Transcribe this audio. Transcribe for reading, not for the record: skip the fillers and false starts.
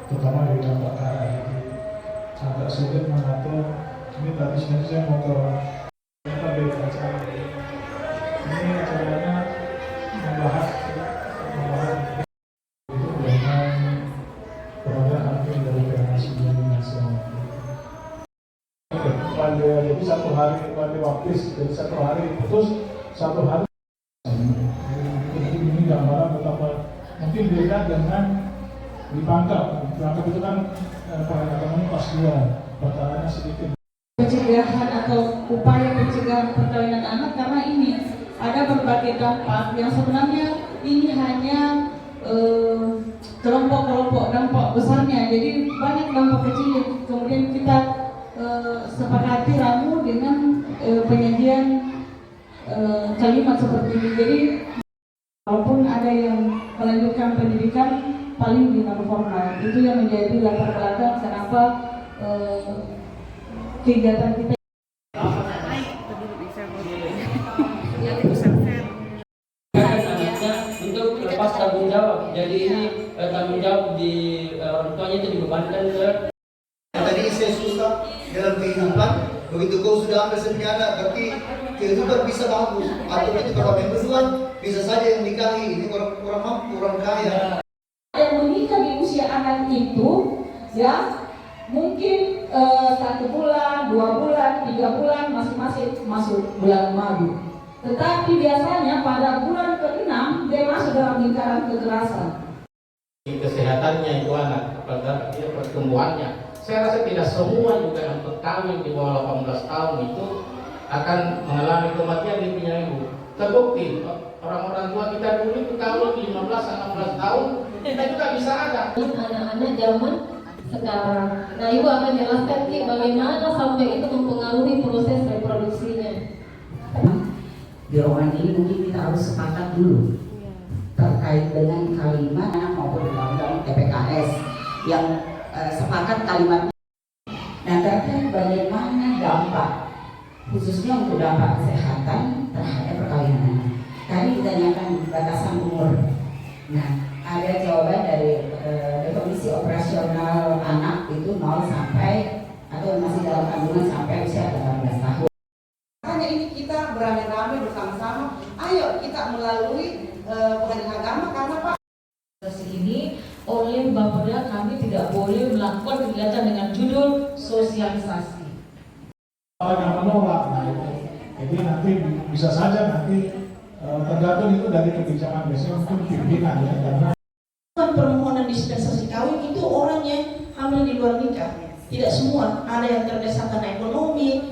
terutama dari dampak KRI itu agak sulit mengatur. Ini tadi sebenarnya saya mau ke acara ini acaranya membahas itu dengan kepada hakim dari PNAS nasional. Jadi satu hari waktis, jadi satu hari putus, satu hari. Jadi ini gambaran betapa mungkin beda dengan di Pangkal. Pangkal itu kan peragamannya pas 2, perkaranya sedikit. Pencegahan atau upaya pencegahan perkawinan anak, karena ini ada berbagai dampak yang sebenarnya ini hanya kelompok-kelompok dampak besarnya. Jadi banyak dampak kecil yang kemudian kita sepakati ramu dengan penyajian kalimat seperti ini. Jadi walaupun ada yang melanjutkan pendidikan paling di non formal, itu yang menjadi latar belakang kenapa kegiatan kita. Untuk lepas tanggung jawab, jadi ini tanggung jawab di orang tuanya itu dibebankan ke. Tadi saya susah dalam kehidupan, begitu kau sudah ambil sepian anak, berarti kehidupan bisa bagus. Atau itu kalau memang bisa saja yang nikahi, ini orang mampu, orang kaya. Yang menikah di usia anak itu, ya mungkin 1 bulan, 2 bulan, 3 bulan masing-masing masuk bulan madu. Tetapi biasanya pada bulan ke-6 dia masuk dalam lingkaran kekerasan. Kesehatannya itu anak, pada pertumbuhannya. Saya rasa tidak semua juga yang berkawin di bawah 18 tahun itu akan mengalami kematian di punya ibu. Terbukti orang-orang tua kita dulu itu kawin 15-16 tahun, kita juga bisa ada. Anak-anak zaman sekarang. Nah, Ibu akan jelaskan Ki bagaimana sampai itu mempengaruhi proses reproduksinya. Di ruangan ini mungkin kita harus sepakat dulu terkait dengan kalimat maupun undang-undang TPKS yang sepakat kalimatnya. Nah, terkait bagaimana dampak khususnya untuk dampak kesehatan terhadap perkawinan. Tadi ditanyakan batasan umur. Nah, ada jawaban dari Komisi Operasional Anak itu 0 sampai atau masih dalam kandungan sampai usia 18 tahun. Hanya ini kita beramai-ramai bersama-sama, ayo kita melalui pengadilan agama karena Pak ini oleh Bapeda kami tidak boleh melakukan kegiatan dengan judul sosialisasi. Yang menolak, jadi nanti bisa saja nanti tergantung itu dari kebijakan biasanya mungkin pimpinan ya, karena permohonan dispensasi kawin itu orang yang hamil di luar nikah. Tidak semua, ada yang terdesak karena ekonomi,